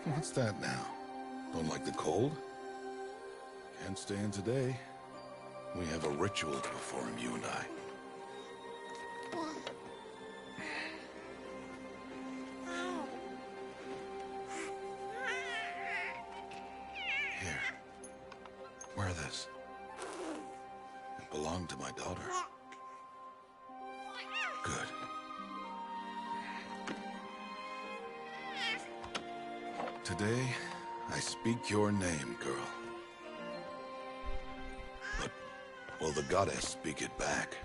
What's that now? Don't like the cold? Can't stay in today. We have a ritual to perform, you and I. Here. Wear this. It belonged to my daughter. Good. Today, I speak your name, girl. But will the goddess speak it back?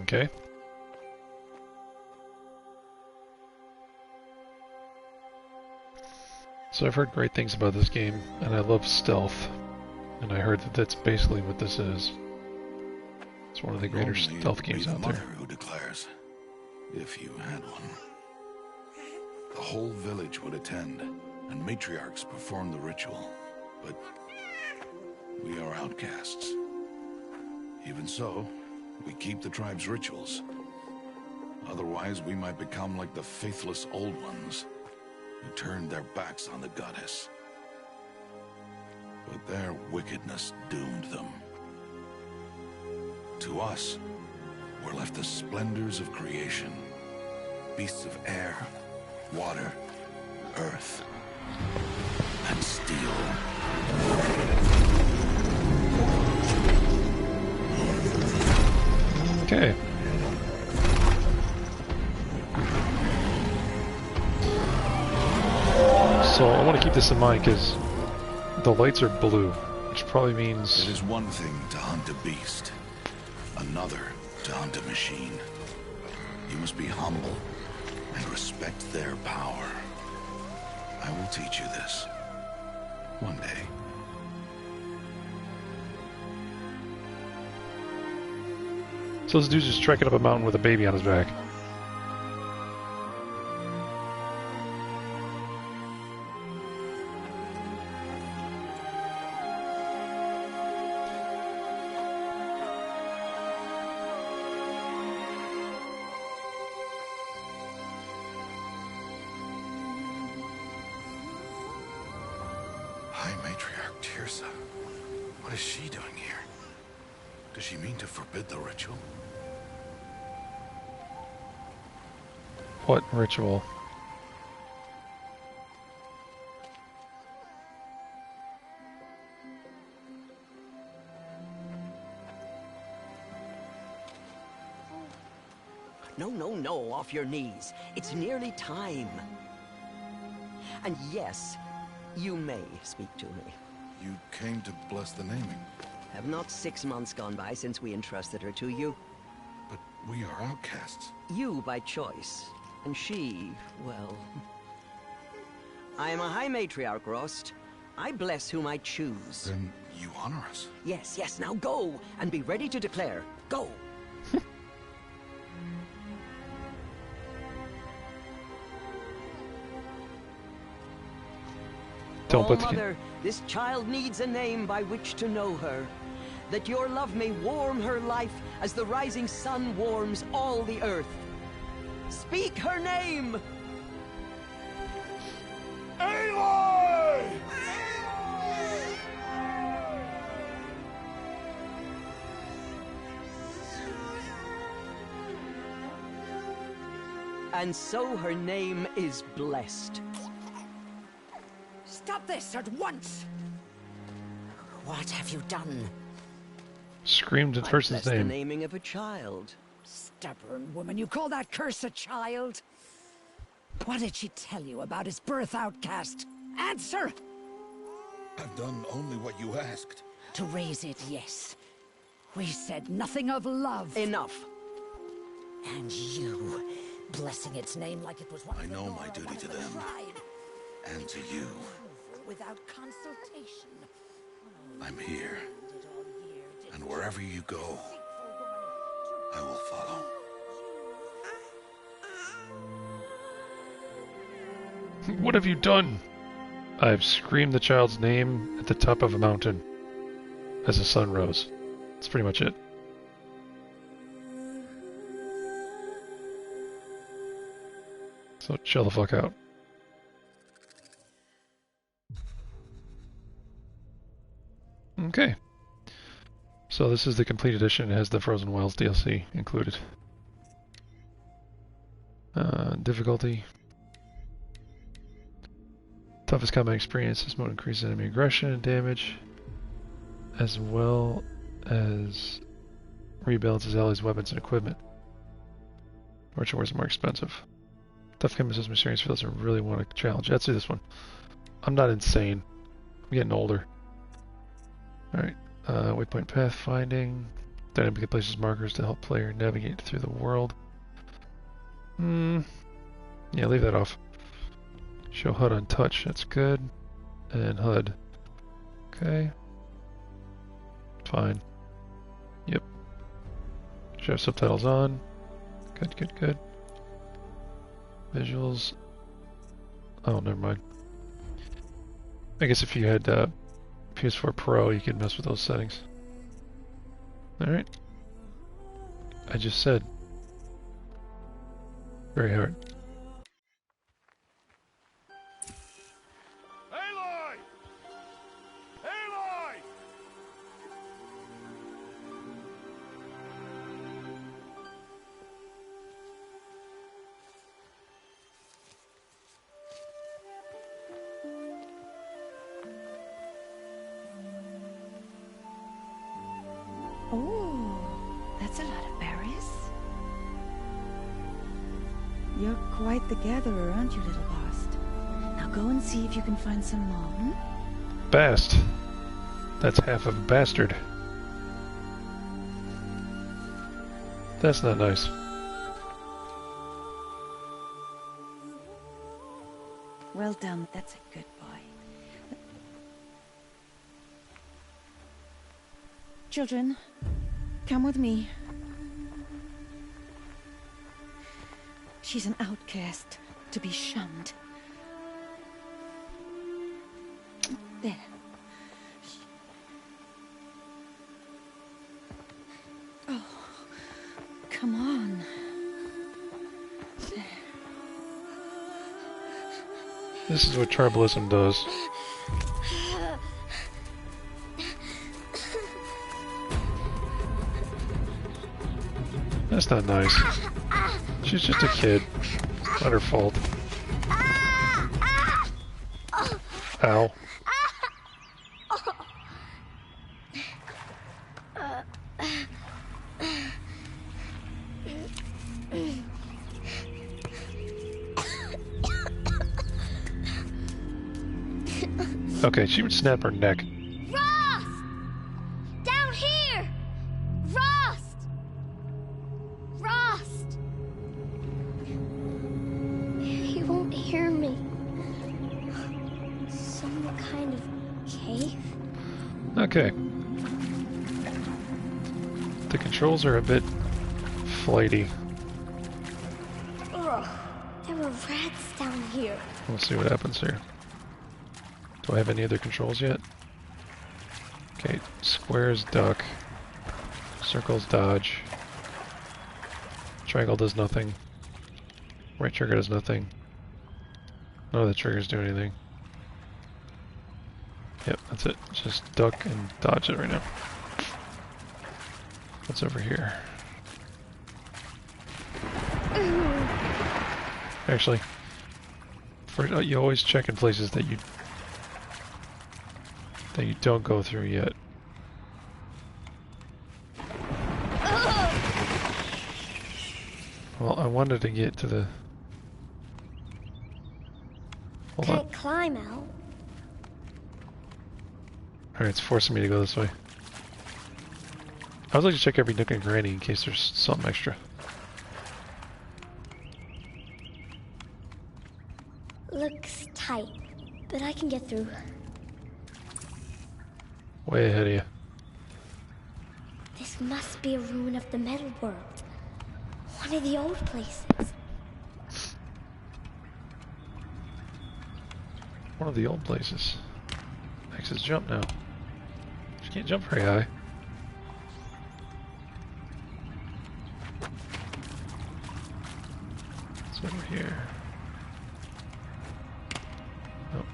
Okay. So I've heard great things about this game, and I love stealth. And I heard that that's basically what this is. It's one of the greater stealth games out there. Who declares, if you had one. The whole village would attend, and matriarchs perform the ritual. But we are outcasts. Even so, we keep the tribe's rituals. Otherwise, we might become like the faithless old ones, who turned their backs on the goddess. But their wickedness doomed them. To us, were left the splendors of creation. Beasts of air, water, earth, and steel. Okay. So I want to keep this in mind because the lights are blue, which probably means... It is one thing to hunt a beast, another to hunt a machine. You must be humble and respect their power. I will teach you this. One day. So this dude's just trekking up a mountain with a baby on his back. High Matriarch Teersa. What is she doing here? Does she mean to forbid the ritual? What ritual? No, no, no, off your knees. It's nearly time. And yes, you may speak to me. You came to bless the naming. Have not 6 months gone by since we entrusted her to you? But we are outcasts. You by choice, and she, well... I am a High Matriarch, Rost. I bless whom I choose. Then you honor us. Yes, yes, now go, and be ready to declare. Go! Don't Oh, put the... Mother, this child needs a name by which to know her. That your love may warm her life as the rising sun warms all the earth. Speak her name! Aloy! And so her name is blessed. Stop this at once! What have you done? Screamed the I person's bless the name. naming of a child. Stubborn woman, you call that curse a child? What did she tell you about his birth, outcast? Answer! I've done only what you asked. To raise it, yes. We said nothing of love. Enough. And you, blessing its name like it was one I of the know Nora, my duty one of to the them. tribe. And to you. Without consultation. I'm here. Did all year, did And wherever you go, I will follow. What have you done? I've screamed the child's name at the top of a mountain as the sun rose. That's pretty much it. So chill the fuck out. Okay. So this is the complete edition. It has the Frozen Wilds DLC included. Difficulty. Toughest combat experience. This mode increases enemy aggression and damage, as well as rebalances allies' weapons and equipment. Which is more expensive. Tough combat system experience for those who really want a challenge. Let's do this one. I'm not insane. I'm getting older. Alright. Waypoint path finding. Dynamically places markers to help player navigate through the world. Yeah, leave that off. Show HUD on touch. That's good. And HUD. Okay. Fine. Yep. Show subtitles on. Good, good, good. Visuals. Oh, never mind. I guess if you had PS4 Pro, you could mess with those settings. Alright. I just said. Very hard. Aloy! Aloy! Oh, that's a lot of berries. You're quite the gatherer, aren't you, little Bast? Now go and see if you can find some more, hmm? Bast. That's half of a bastard. That's not nice. Well done, that's a good boy. Children, come with me. She's an outcast, to be shunned. There. Oh, come on. There. This is what tribalism does. That's not nice. She's just a kid. Not her fault. Ow. Okay, she would snap her neck. Rost! Down here! Rost! Rost! He won't hear me. Some kind of cave? Okay. The controls are a bit flighty. Ugh, there were rats down here. We'll see what happens here. Do I have any other controls yet? Okay, squares duck. Circles dodge. Triangle does nothing. Right trigger does nothing. None of the triggers do anything. Yep, that's it. Just duck and dodge it right now. What's over here? Actually, you always check in places that you don't go through yet. Well, I wanted to get to the... Hold on. Can't climb out. Alright, it's forcing me to go this way. I would like to check every nook and cranny in case there's something extra. Looks tight, but I can get through. Way ahead of you. This must be a ruin of the metal world. One of the old places. One of the old places. X's jump now. She can't jump very high. It's over here. Nope.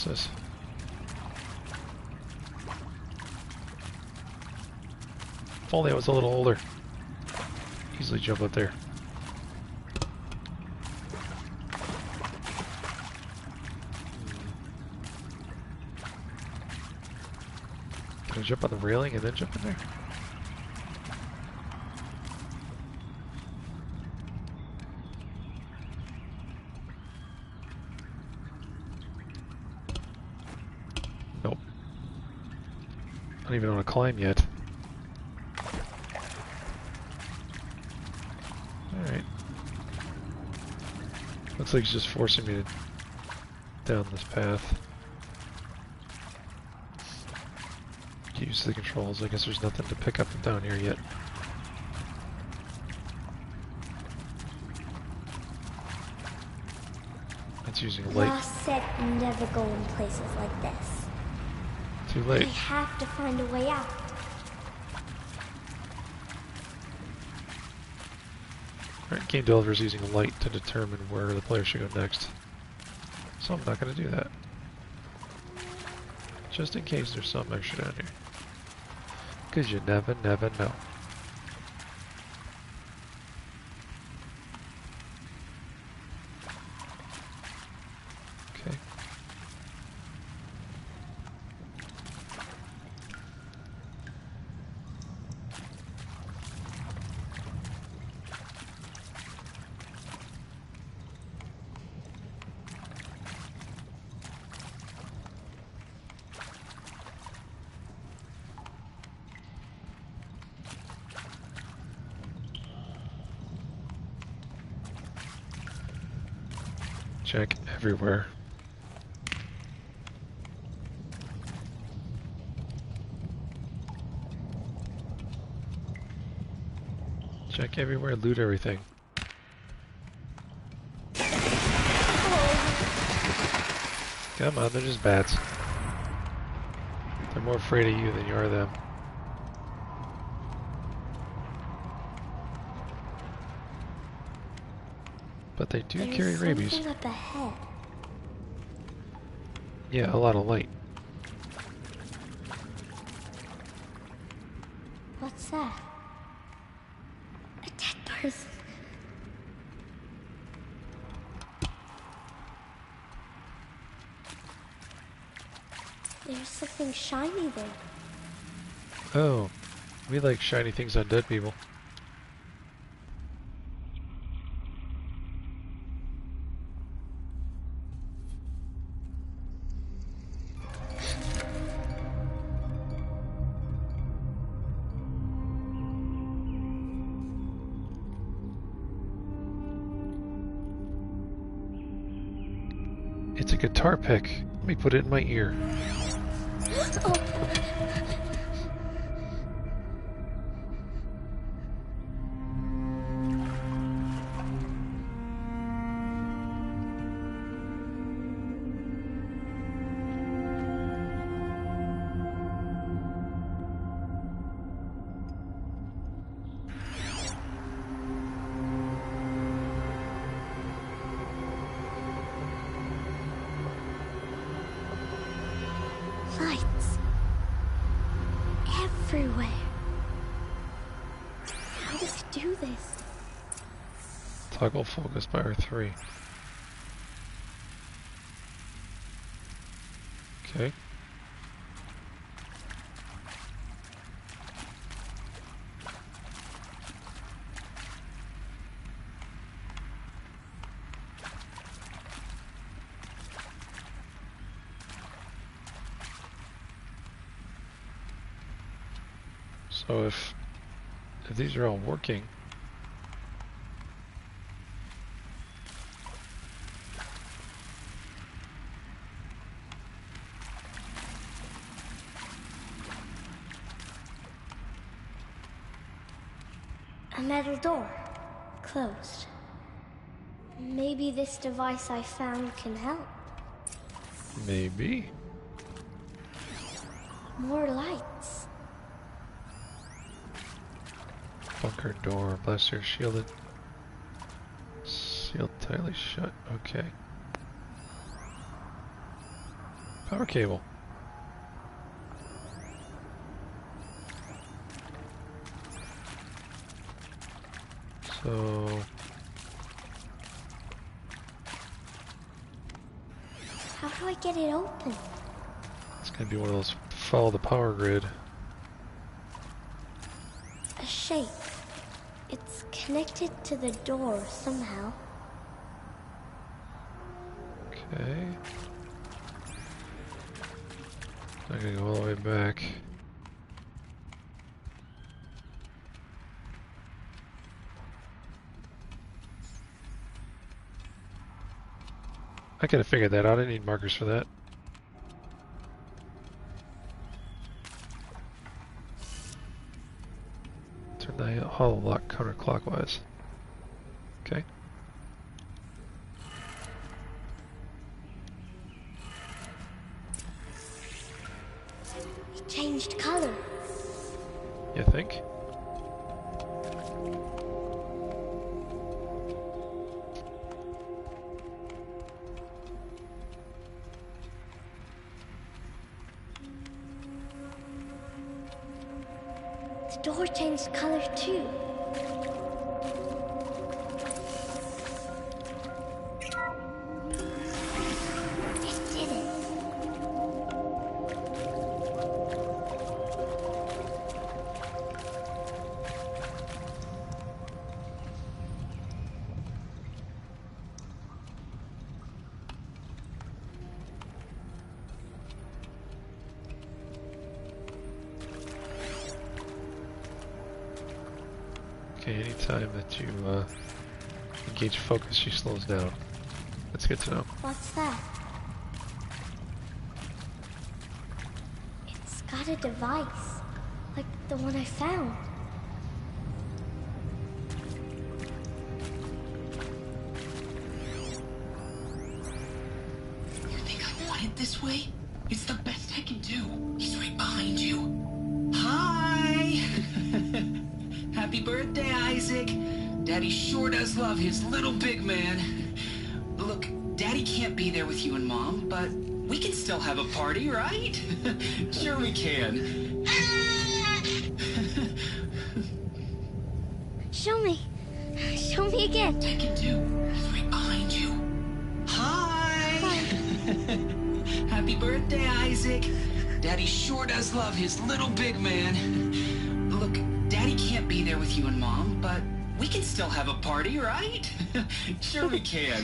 What's this? If only I was a little older. Easily jump up there. Can I jump on the railing and then jump in there? Nope. I don't even know how to climb yet. Alright. Looks like he's just forcing me down this path. Use the controls. I guess there's nothing to pick up down here yet. It's using light. Ross said never go in places like this. Too I late. have to find a way out. Alright, game developer's using light to determine where the player should go next. So I'm not going to do that. Just in case there's something extra down here. Because you never know. Okay. Check everywhere. Check everywhere, loot everything. Come on, they're just bats. They're more afraid of you than you are them. But they do carry rabies. Something up ahead. Yeah, a lot of light. What's that? A dead person. There's something shiny there. Oh, we like shiny things on dead people. It's a guitar pick. Let me put it in my ear. Oh. Lights. Everywhere. How does it do this? Toggle focus by R3. Okay. So if these are all working, A metal door. Closed. Maybe this device I found can help. maybe. More lights. Bunker door, blaster shielded. Sealed tightly shut. Okay. Power cable. So... How do I get it open? it's gonna be one of those follow the power grid. A shape. It's connected to the door somehow. Okay. I'm gonna go all the way back. I could have figured that out. I didn't need markers for that. Turn the hollow lock counterclockwise. Okay. It changed color. You think? The door changed color too. It did it. Okay, anytime that you engage focus, she slows down. That's good to know. What's that? It's got a device, like the one I found. You think I want it this way? It's the best I can do. He's right behind you. Hi! Happy birthday, Isaac. Daddy sure does love his little big man. Look, Daddy can't be there with you and Mom, but we can still have a party, right? Sure we can. Show me. Show me again. I can do. He's right behind you. Hi! Happy birthday, Isaac. Daddy sure does love his little big man. Look, Daddy can't be there with you and Mom, but we can still have a party, right? Sure we can.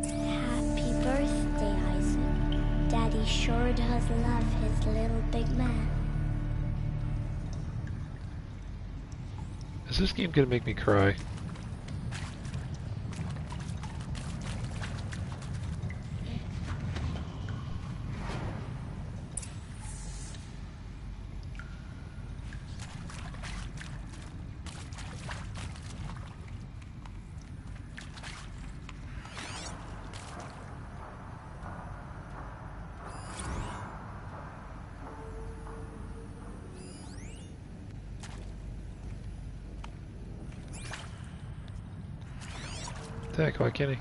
Happy birthday, Isaac. Daddy sure does love his little big man. Is this game gonna make me cry? Heck, why can't he?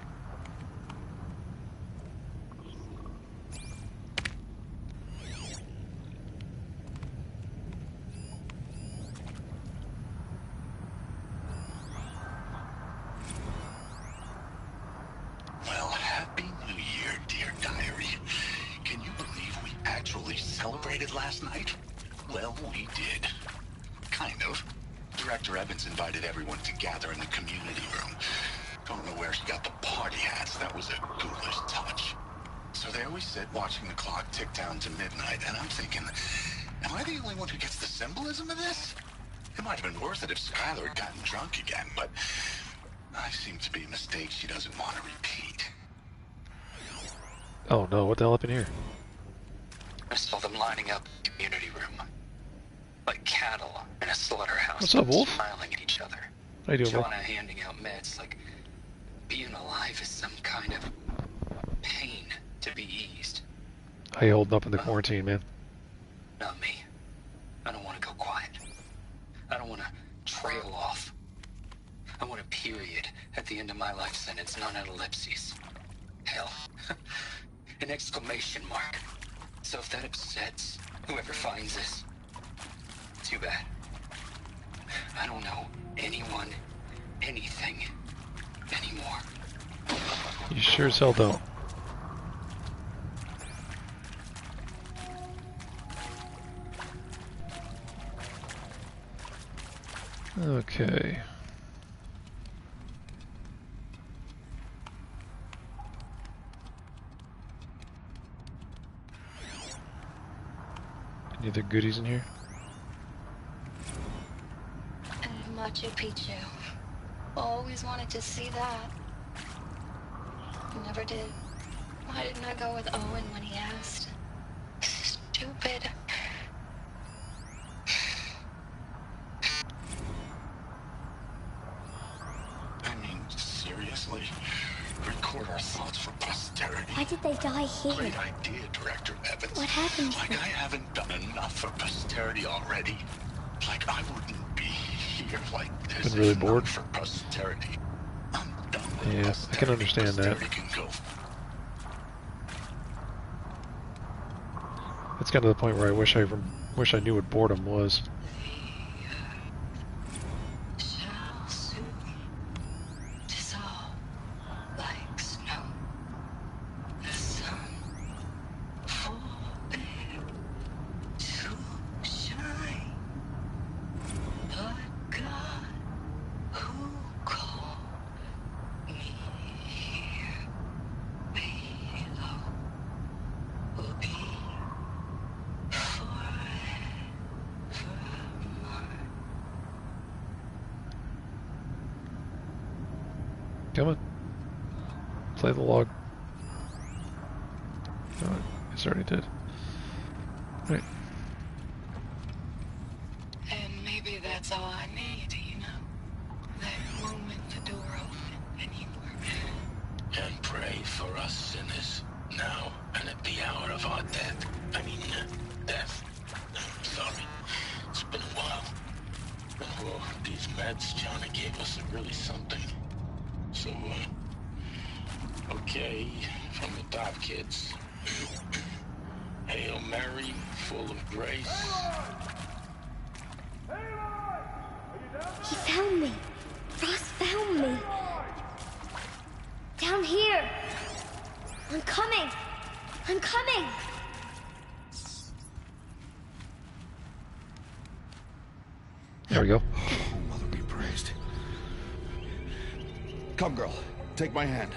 Well, Happy New Year, dear diary. Can you believe we actually celebrated last night? Well, we did. Kind of. Director Evans invited everyone to gather in the community room. Don't know where she got the party hats. That was a ghoulish touch. So there we sit, watching the clock tick down to midnight, and I'm thinking, am I the only one who gets the symbolism of this? It might have been worth it if Skylar had gotten drunk again, but I seem to be a mistake she doesn't want to repeat. Oh no, what the hell happened here? I saw them lining up in the community room. Like cattle in a slaughterhouse. What's up, Wolf? Smiling at each other. How you doing, Jonah Wolf? handing out meds like being alive is some kind of pain to be eased. How you holding up in the quarantine, man? Not me. I don't want to go quiet. I don't want to trail off. I want a period at the end of my life sentence, not an ellipses. Hell, an exclamation mark. So if that upsets whoever finds this, too bad. I don't know anyone, anything, anymore. You sure as hell don't. Okay. Any other goodies in here? And Machu Picchu. Always wanted to see that. Never did. Why didn't I go with Owen when he asked? Stupid. I mean, seriously? Record our thoughts for posterity. Why did they die here? Great idea, Director Evans. What happened to Like them? I haven't done enough for posterity already. Like I wouldn't be here like this. Been really if not bored. for posterity. I'm done with Yeah, I posterity. can understand that. Posterity can go. It's gotten to the point where I wish I knew what boredom was. Shall soon dissolve like snow. The sun forbid to shine. But God, who called me here below, will be forevermore. Come on. Play the log. Oh, I guess I already did. Right. And maybe that's all I need, you know? That moment the door opened and you were... And pray for us sinners, now and at the hour of our death. Death. Sorry, it's been a while. Oh, these meds Johnny gave us are really something. So, okay, from the top, kids. Hail Mary, full of grace. He found me. Ross found me. Down here. I'm coming. I'm coming. There we go. Mother be praised. Come, girl. Take my hand.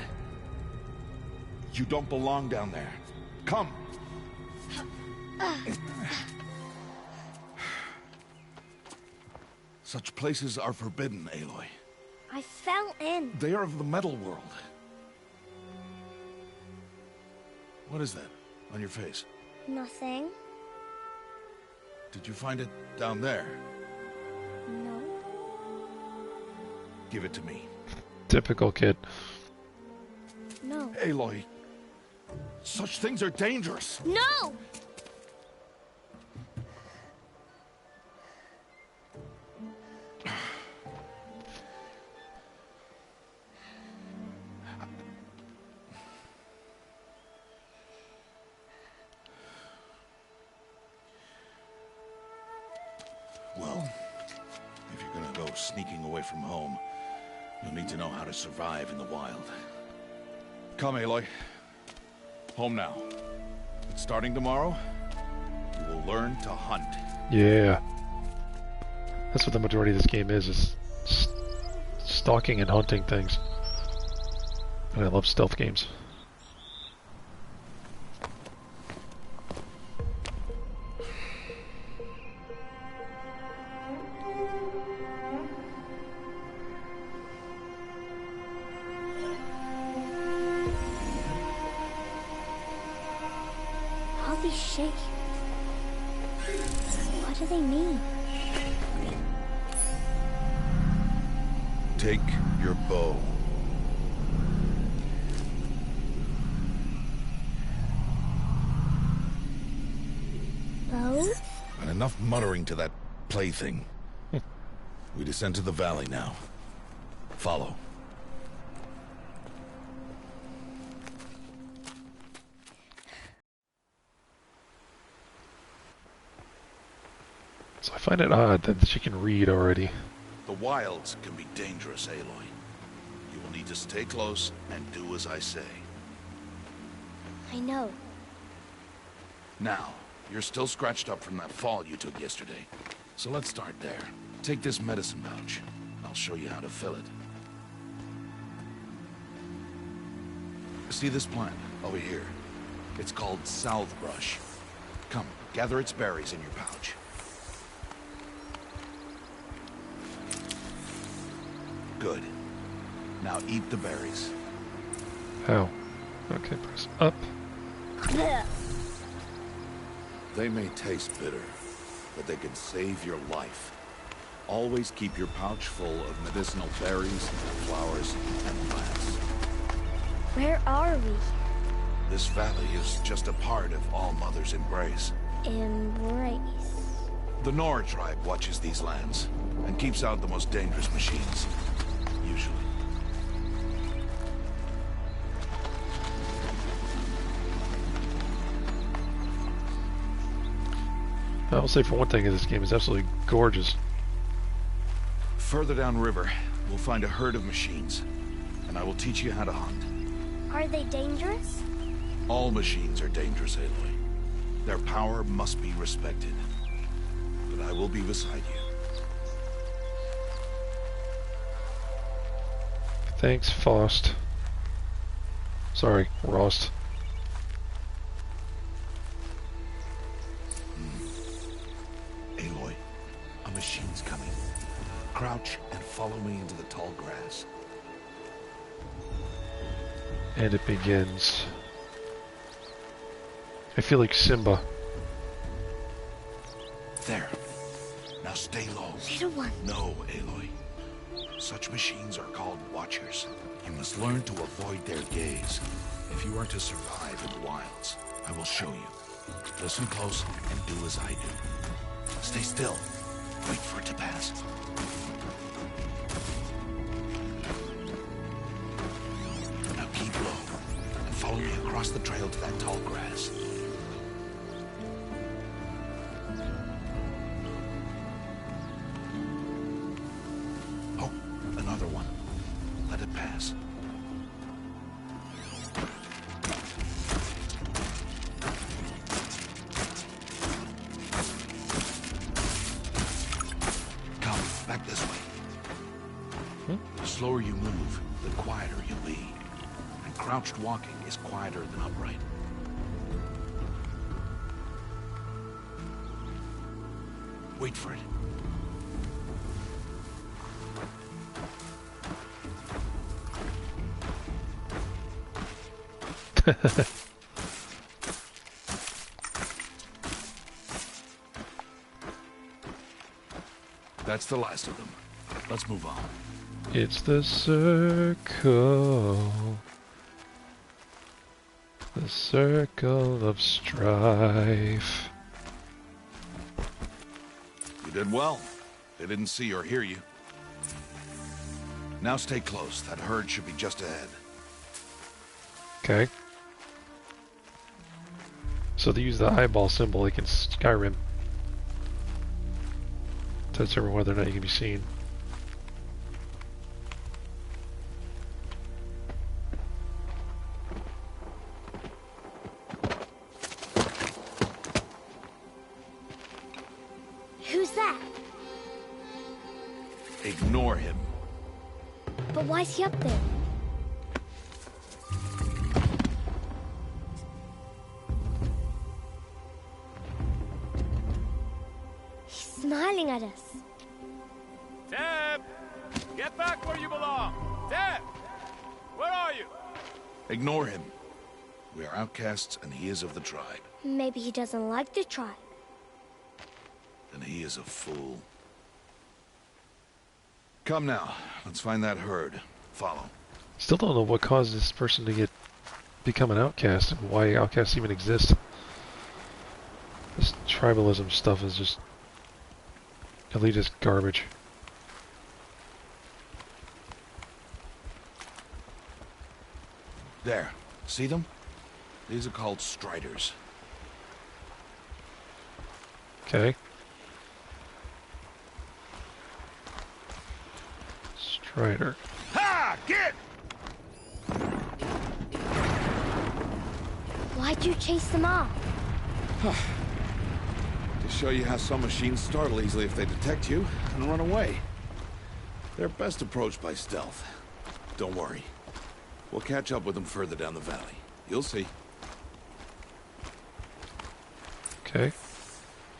You don't belong down there. Come. Such places are forbidden, Aloy. I fell in. They are of the metal world. What is that on your face? Nothing. Did you find it down there? No. Give it to me. Typical kid. No. Aloy, such things are dangerous. No! Well, if you're gonna go sneaking away from home, you'll need to know how to survive in the wild. Come, Aloy. Home now. But starting tomorrow, you will learn to hunt. Yeah. That's what the majority of this game is stalking and hunting things. And I love stealth games. All these shapes. What do they mean? Take your bow. Bow? And enough muttering to that plaything. We descend to the valley now. Follow. So I find it odd that she can read already. The wilds can be dangerous, Aloy. You will need to stay close and do as I say. I know. Now, you're still scratched up from that fall you took yesterday. So let's start there. Take this medicine pouch. I'll show you how to fill it. See this plant over here? It's called salve brush. Come, gather its berries in your pouch. Good. Now eat the berries. How? Okay, press up. They may taste bitter, but they can save your life. Always keep your pouch full of medicinal berries, flowers, and plants. Where are we? This valley is just a part of All Mother's embrace. Embrace. The Nora tribe watches these lands and keeps out the most dangerous machines. Usually. I will say for one thing, this game is absolutely gorgeous. Further downriver, we'll find a herd of machines, and I will teach you how to hunt. Are they dangerous? All machines are dangerous, Aloy. Their power must be respected. But I will be beside you. Thanks, Faust. Sorry, Rost. Aloy, a machine's coming. Crouch and follow me into the tall grass. And it begins. I feel like Simba. There. Now stay low. Little one. No, Aloy. Such machines are called Watchers. You must learn to avoid their gaze. If you are to survive in the wilds, I will show you. Listen close and do as I do. Stay still. Wait for it to pass. Now keep low and follow me across the trail to that tall grass. Oh, another one. Let it pass. Come, back this way. The slower you move, the quieter you'll be. And crouched walking is quieter than upright. Wait for it. That's the last of them. Let's move on. It's the circle. The circle of strife. You did well. They didn't see or hear you. Now stay close. That herd should be just ahead. Okay. So they use the eyeball symbol like in Skyrim to determine whether or not you can be seen. Who's that? Ignore him. But why's he up there? He's smiling at us. Teb! Get back where you belong! Teb! Where are you? Ignore him. We are outcasts and he is of the tribe. Maybe he doesn't like the tribe. Then he is a fool. Come now. Let's find that herd. Follow. Still don't know what caused this person to become an outcast and why outcasts even exist. This tribalism stuff is just elitist garbage. There. See them? These are called Striders. Okay. Strider. Ha! Get! Why'd you chase them off? To show you how some machines startle easily if they detect you and run away. They're best approached by stealth. Don't worry. We'll catch up with them further down the valley. You'll see. Okay.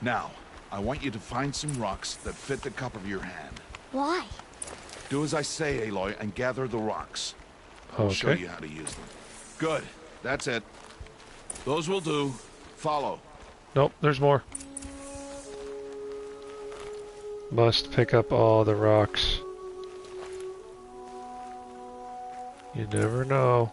Now, I want you to find some rocks that fit the cup of your hand. Why? Do as I say, Aloy, and gather the rocks. I'll show Okay. you how to use them. Good. That's it. Those will do. Follow. Nope, there's more. Must pick up all the rocks. You never know.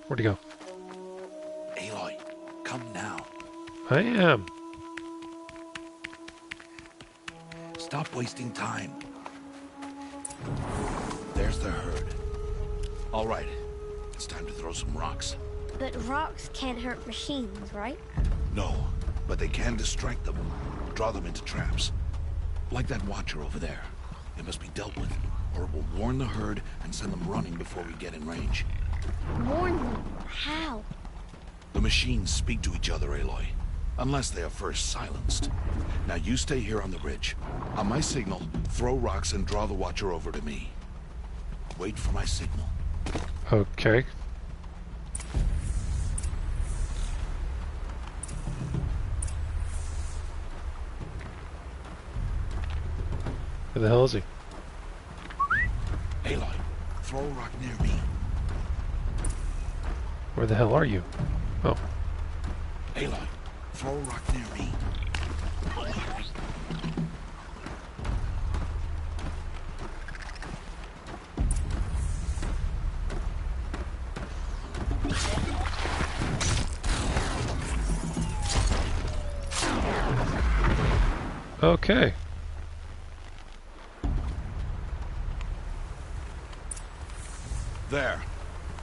Where'd he go? Aloy, come now. I am. Stop wasting time. There's the herd. All right. It's time to throw some rocks. But rocks can't hurt machines, right? No, but they can distract them. Draw them into traps. Like that watcher over there. It must be dealt with, or it will warn the herd and send them running before we get in range. Warn them? How? The machines speak to each other, Aloy. Unless they are first silenced. Now you stay here on the ridge. On my signal, throw rocks and draw the watcher over to me. Wait for my signal. Okay. Where the hell is he? Aloy, throw a rock near me. Where the hell are you? Oh. Aloy, throw a rock near me. Okay. There.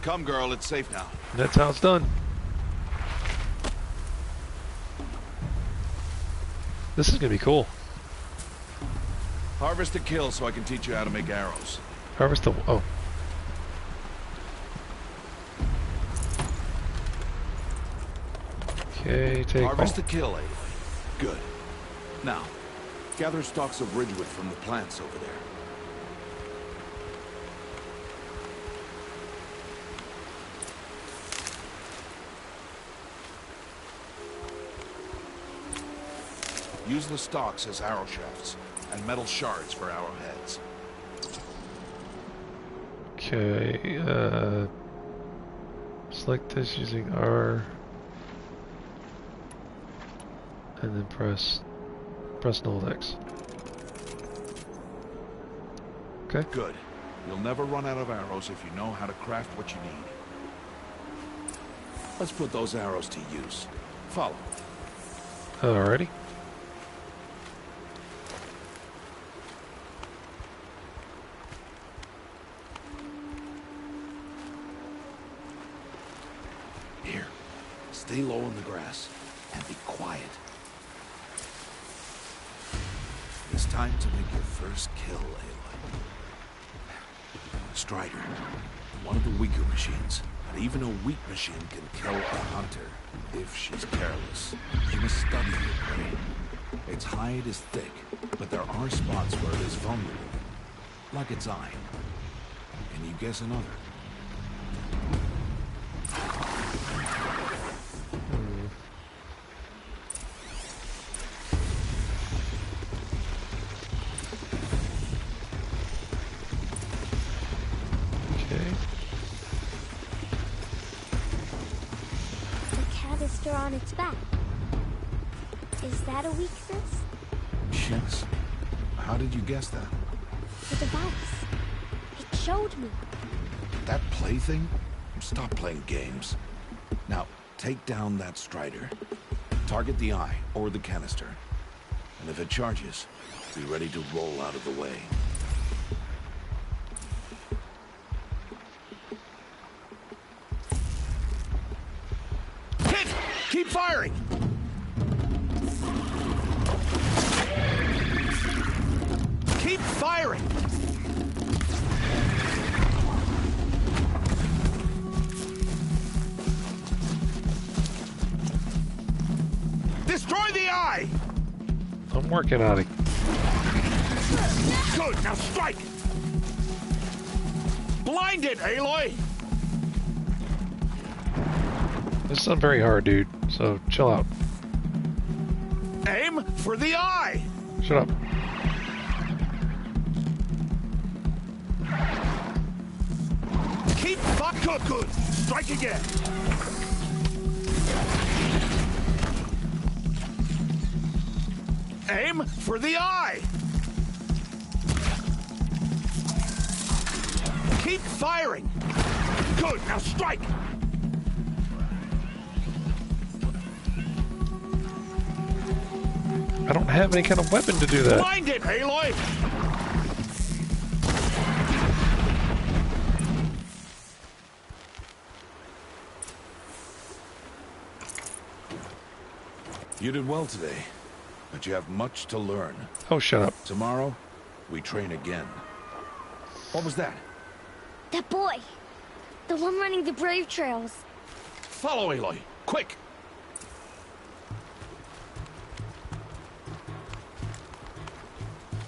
Come, girl, it's safe now. That's how it's done. This is gonna be cool. Harvest a kill so I can teach you how to make arrows. Harvest the... oh. Okay, take Harvest all. a kill, Aloy. Good. Now, gather stalks of ridgewood from the plants over there. Use the stalks as arrow shafts, and metal shards for arrowheads. Okay, select this using R, and then press and hold X. Okay. Good. You'll never run out of arrows if you know how to craft what you need. Let's put those arrows to use. Follow. Alrighty. Here. Stay low in the grass and be quiet. It's time to make your first kill, Aloy. Strider, one of the weaker machines, but even a weak machine can kill a hunter if she's careless. You must study your prey. Its hide is thick, but there are spots where it is vulnerable, like its eye. Can you guess another? On its back. Is that a weakness? Yes. How did you guess that? The device. It showed me. That plaything? Stop playing games. Now, take down that Strider. Target the eye or the canister. And if it charges, be ready to roll out of the way. Keep firing! Keep firing! Destroy the eye! I'm working on it. Good, now strike! Blind it, Aloy! This is not very hard, dude, so chill out. Aim for the eye! Shut up. Keep good, good! Strike again! Aim for the eye! Keep firing! Good, now strike! I don't have any kind of weapon to do that. Blind it, Aloy! You did well today, but you have much to learn. Oh, shut up. Tomorrow, we train again. What was that? That boy! The one running the brave trails. Follow Aloy, quick!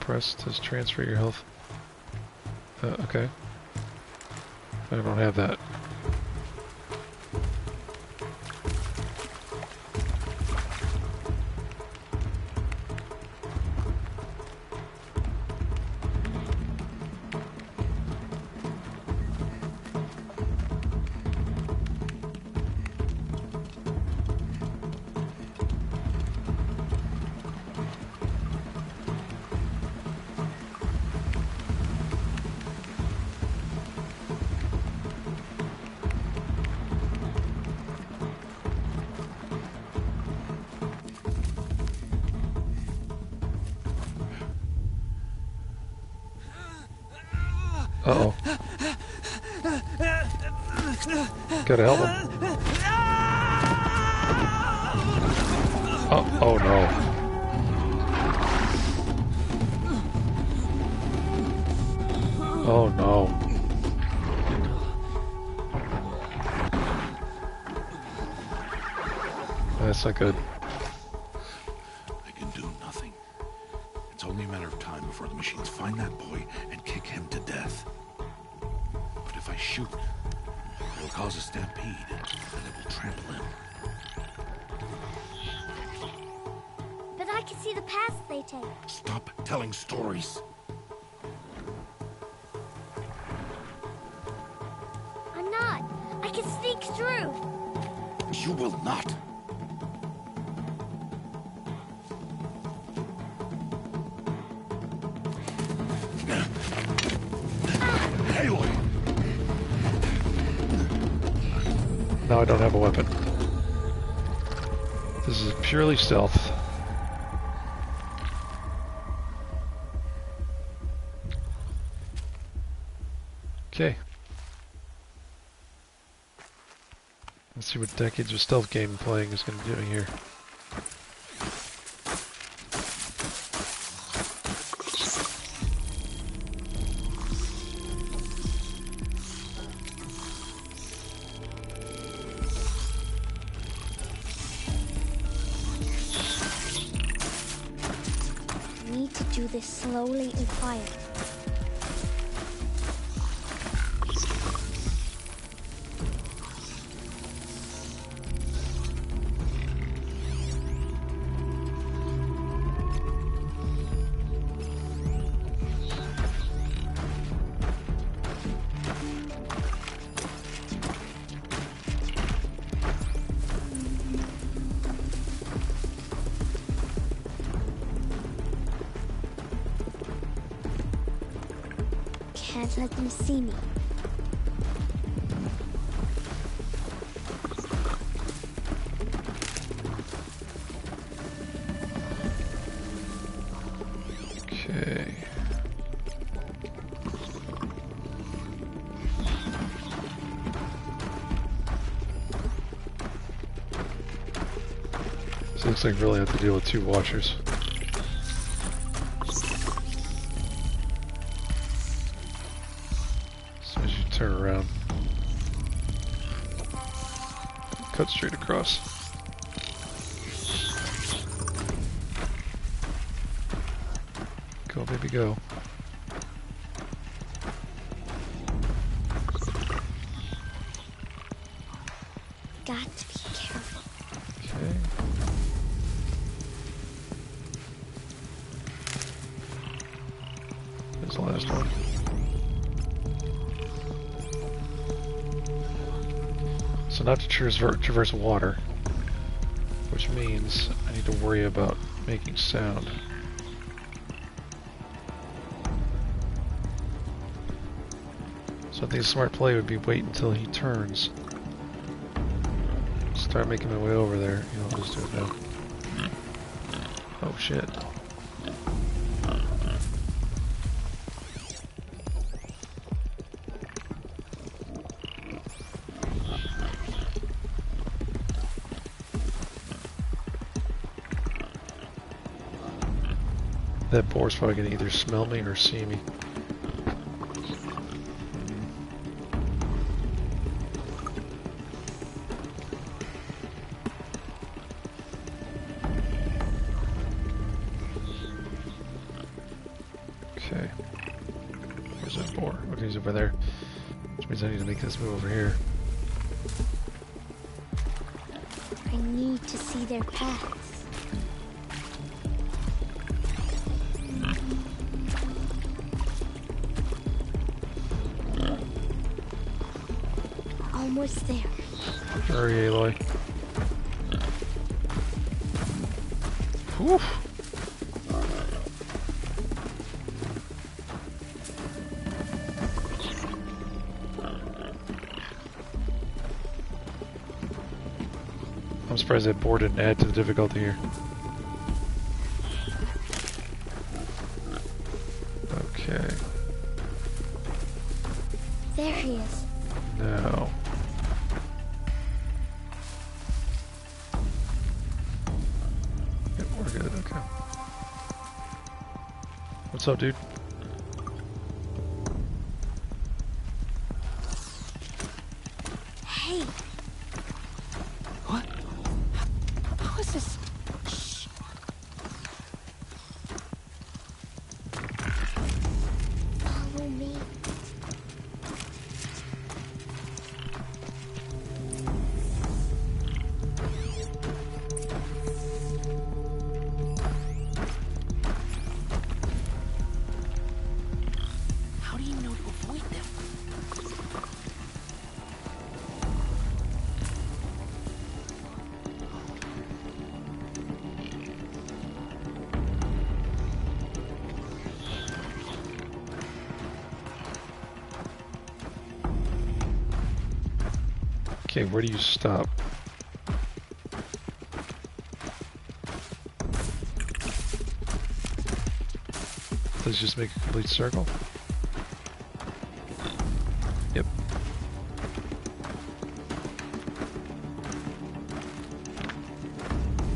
Press to transfer your health. Okay. I don't have that. Uh-oh. Gotta help him. Oh no. Oh no. That's not good. I can do nothing. It's only a matter of time before the machines find that boy and kick him to death. But if I shoot, it'll cause a stampede, and it will trample him. But I can see the paths they take. Stop telling stories. I'm not. I can sneak through. You will not. Aloy! Now I don't have a weapon. This is purely stealth. Okay. Let's see what Decades of Stealth game playing is going to do here. I need to do this slowly and quietly. Can't let them see me. Okay. So it looks like really have to deal with 2 watchers. As soon as you turn around. Cut straight across. Go, baby, go. Got to be careful. Okay. There's the last one. So not to traverse water, which means I need to worry about making sound. So I think a smart play would be wait until he turns. Start making my way over there. You know, I'll just do it now. Oh shit. That boar's probably gonna either smell me or see me. Okay. Where's that boar? Okay, he's over there. Which means I need to make this move over here. I need to see their paths. Almost there. Hurry, Aloy. Whew. I'm surprised that board didn't add to the difficulty here. Okay. There he is. Now. Yep, we're good, okay. What's up, dude? Hey. What? How is this? Shh. Follow me. How do you know to avoid them? Okay, where do you stop? Let's just make a complete circle. Yep.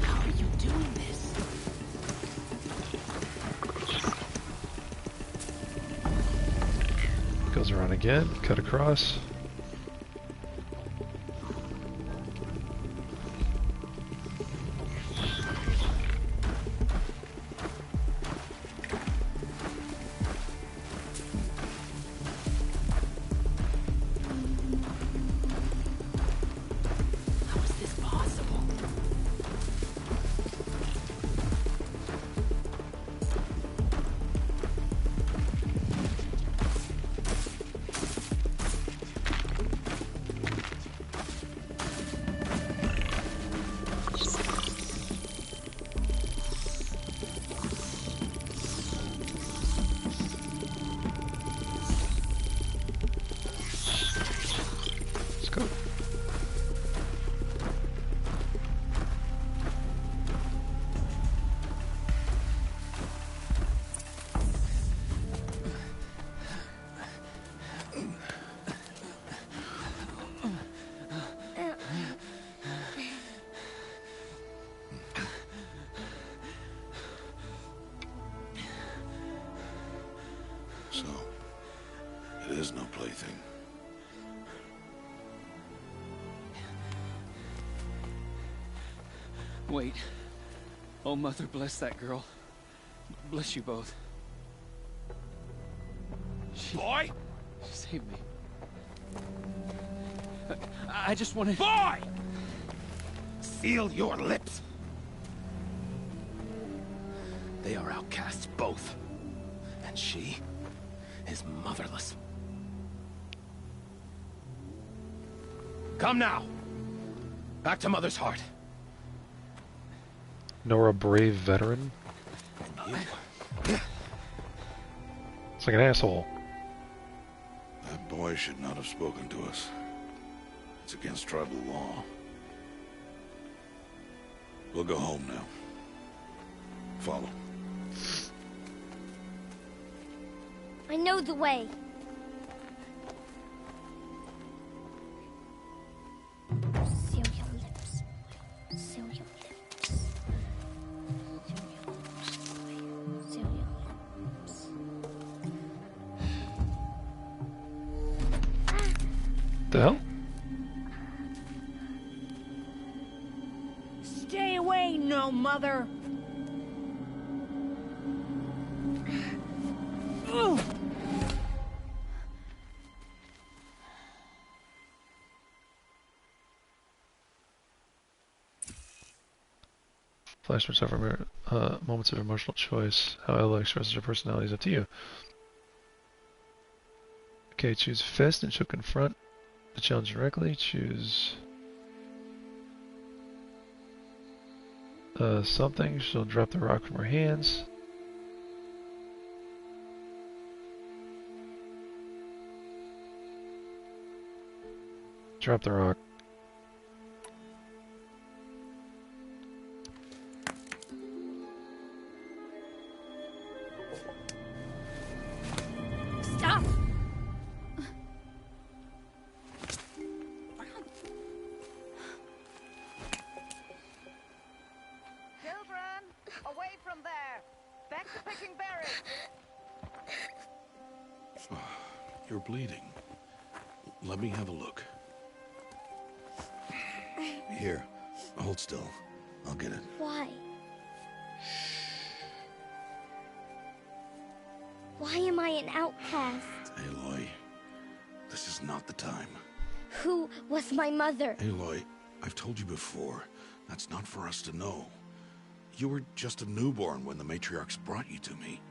How are you doing this? Goes around again, cut across. How is this possible? is no plaything. Wait. Oh, Mother, bless that girl. Bless you both. Boy! She saved me. I just wanted... Boy! Seal your lips! They are outcasts, both. And she is motherless. Come now! Back to Mother's heart. Nora, brave veteran. And you? It's like an asshole. That boy should not have spoken to us. It's against tribal law. We'll go home now. Follow. I know the way. Seal your lips. Seal your lips. Seal your lips. The hell? Stay away, no mother! Ugh. Flashbacks over moments of emotional choice. How Ella expresses her personality is up to you. Okay, choose fist and she'll confront the challenge directly. Choose something. She'll drop the rock from her hands. Drop the rock. Stop! Children, away from there! Back to picking berries! You're bleeding. Let me have a look. Here, hold still. I'll get it. Why? Why am I an outcast? Aloy, this is not the time. Who was my mother? Aloy, I've told you before, that's not for us to know. You were just a newborn when the matriarchs brought you to me.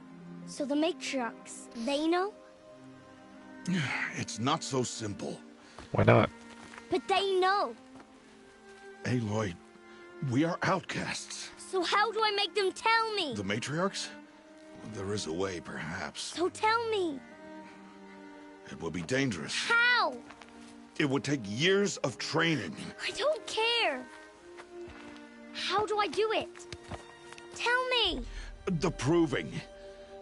So the matriarchs, they know? It's not so simple. Why not? But they know. Aloy, we are outcasts. So how do I make them tell me? The matriarchs? There is a way, perhaps. So tell me. It would be dangerous. How? It would take years of training. I don't care. How do I do it? Tell me. The proving.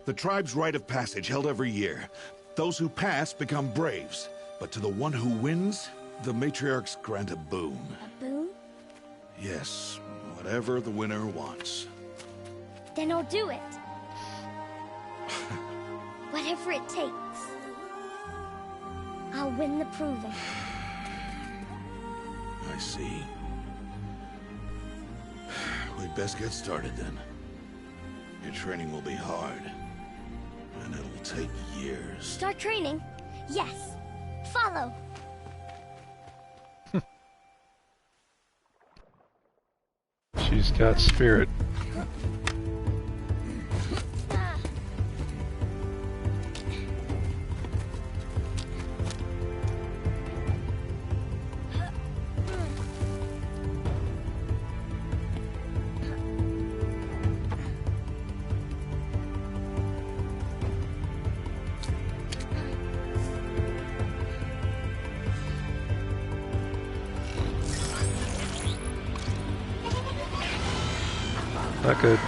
The tribe's rite of passage held every year. Those who pass become braves. But to the one who wins, the matriarchs grant a boon. A boon? Yes, whatever the winner wants. Then I'll do it. Whatever it takes. I'll win the proving. I see. We'd best get started then. Your training will be hard. And it'll take years. Start training? Yes. Follow. She's got spirit. Not good.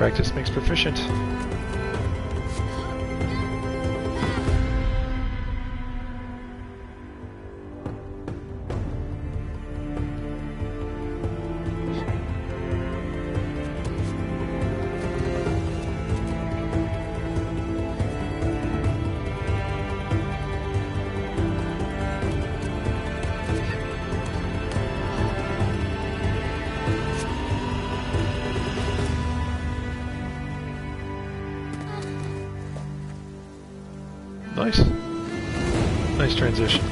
Practice makes proficient. Nice. Nice transition.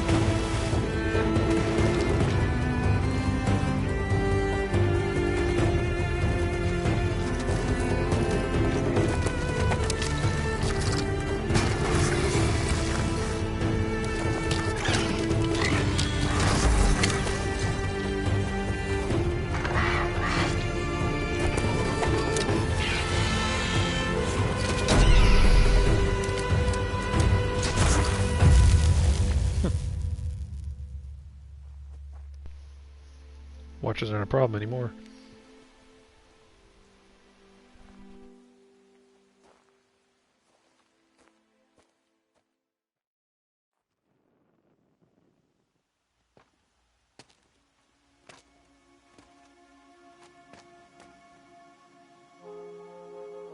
Watchers aren't a problem anymore.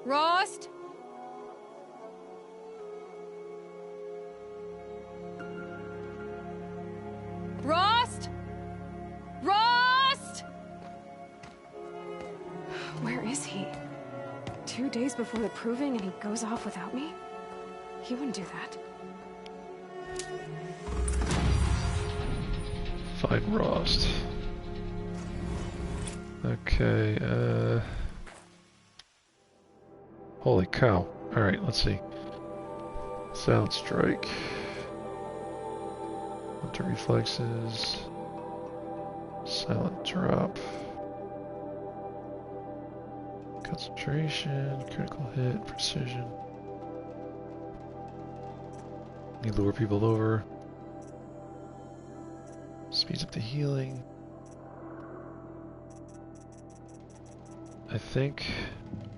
Rost? Rost? Rost? Where is he? 2 days before the proving and he goes off without me? He wouldn't do that. Find Rost. Okay, holy cow. Alright, let's see. Sound strike. Hunter reflexes. Silent drop. Concentration, critical hit, precision. You lure people over. Speeds up the healing. I think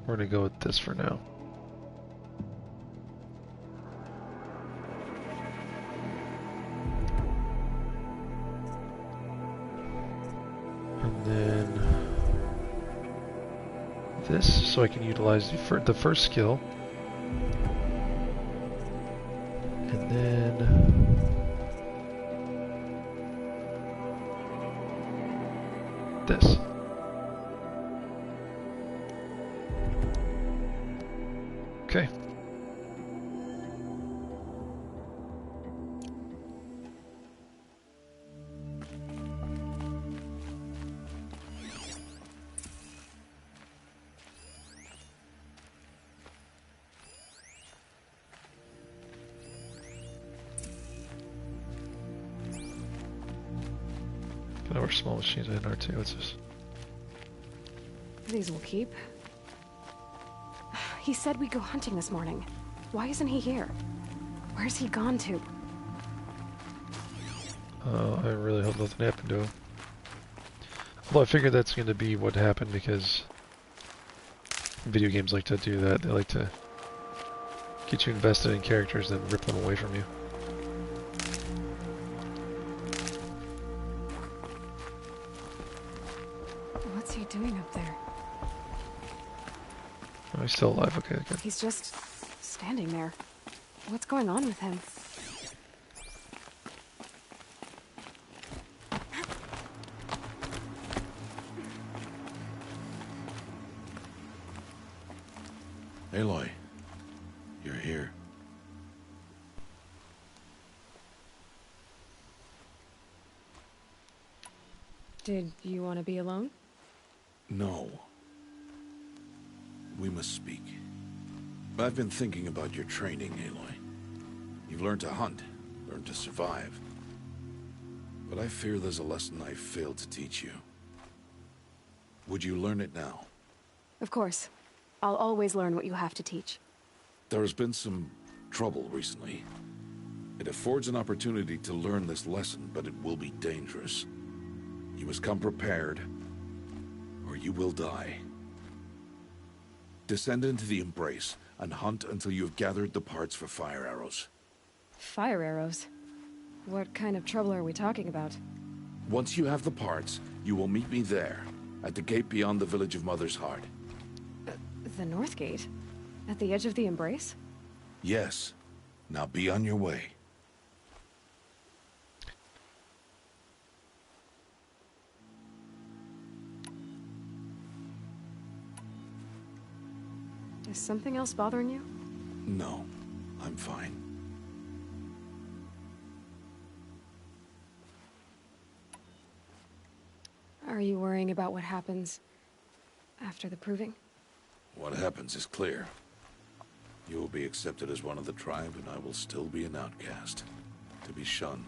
we're gonna go with this for now. And then this, so I can utilize the first skill. And then this. Okay. Got our small machines in R2. What's this? These will keep. He said we'd go hunting this morning. Why isn't he here? Where's he gone to? I really hope nothing happened to him. Although I figured that's going to be what happened because video games like to do that. They like to get you invested in characters and rip them away from you. What's he doing up there? Oh, he's still alive. Okay, good. He's just standing there. What's going on with him? Aloy, you're here. Did you want to be alone? No. We must speak. I've been thinking about your training, Aloy. You've learned to hunt, learned to survive. But I fear there's a lesson I've failed to teach you. Would you learn it now? Of course. I'll always learn what you have to teach. There has been some trouble recently. It affords an opportunity to learn this lesson, but it will be dangerous. You must come prepared, or you will die. Descend into the Embrace and hunt until you have gathered the parts for fire arrows. Fire arrows? What kind of trouble are we talking about? Once you have the parts, you will meet me there, at the gate beyond the village of Mother's Heart. The North Gate? At the edge of the Embrace? Yes. Now be on your way. Is something else bothering you? No, I'm fine. Are you worrying about what happens after the proving? What happens is clear. You will be accepted as one of the tribe, and I will still be an outcast. To be shunned.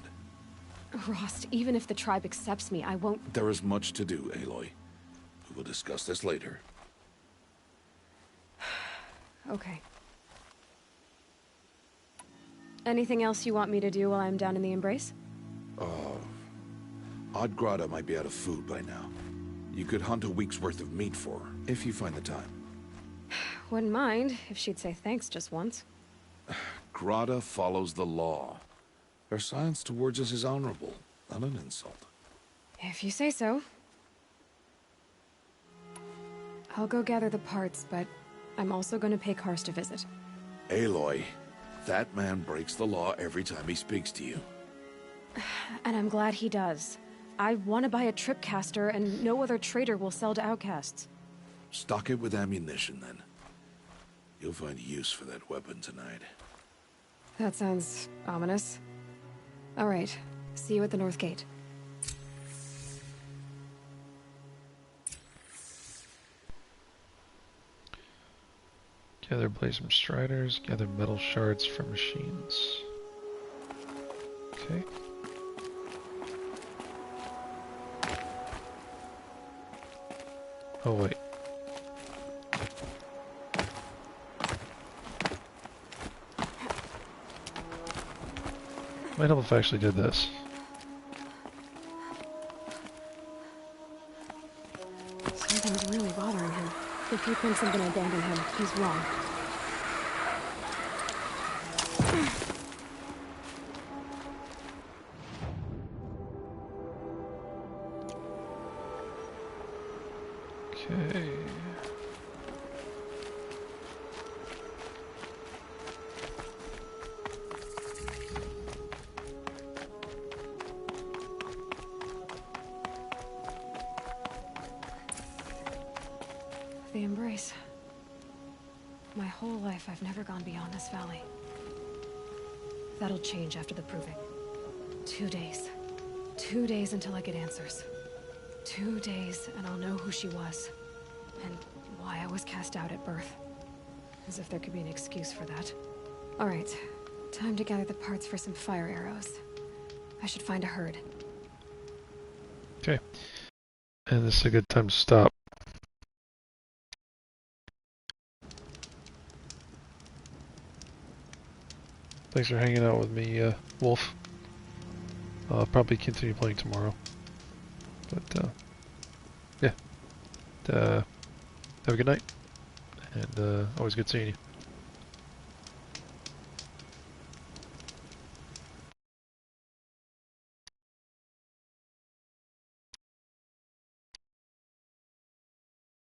Rost, even if the tribe accepts me, I won't... There is much to do, Aloy. We will discuss this later. Okay. Anything else you want me to do while I'm down in the Embrace? Odgrada might be out of food by now. You could hunt a week's worth of meat for her, if you find the time. Wouldn't mind if she'd say thanks just once. Grada follows the law. Her silence towards us is honorable, not an insult. If you say so. I'll go gather the parts, but I'm also going to pay Karst a visit. Aloy, that man breaks the law every time he speaks to you. And I'm glad he does. I want to buy a tripcaster, and no other trader will sell to outcasts. Stock it with ammunition, then. You'll find use for that weapon tonight. That sounds ominous. All right. See you at the North Gate. Gather blades from striders, gather metal shards from machines. Okay. Oh wait. Might help if I actually did this. Something's really bothering him. If he thinks I'm gonna abandon him, he's wrong. Okay. The Embrace. My whole life, I've never gone beyond this valley. That'll change after the proving. 2 days. 2 days until I get answers. 2 days, and I'll know who she was. And why I was cast out at birth. As if there could be an excuse for that. Alright, time to gather the parts for some fire arrows. I should find a herd. Okay. And this is a good time to stop. Thanks for hanging out with me, Wolf. I'll probably continue playing tomorrow. But, yeah. Have a good night. And, always good seeing you.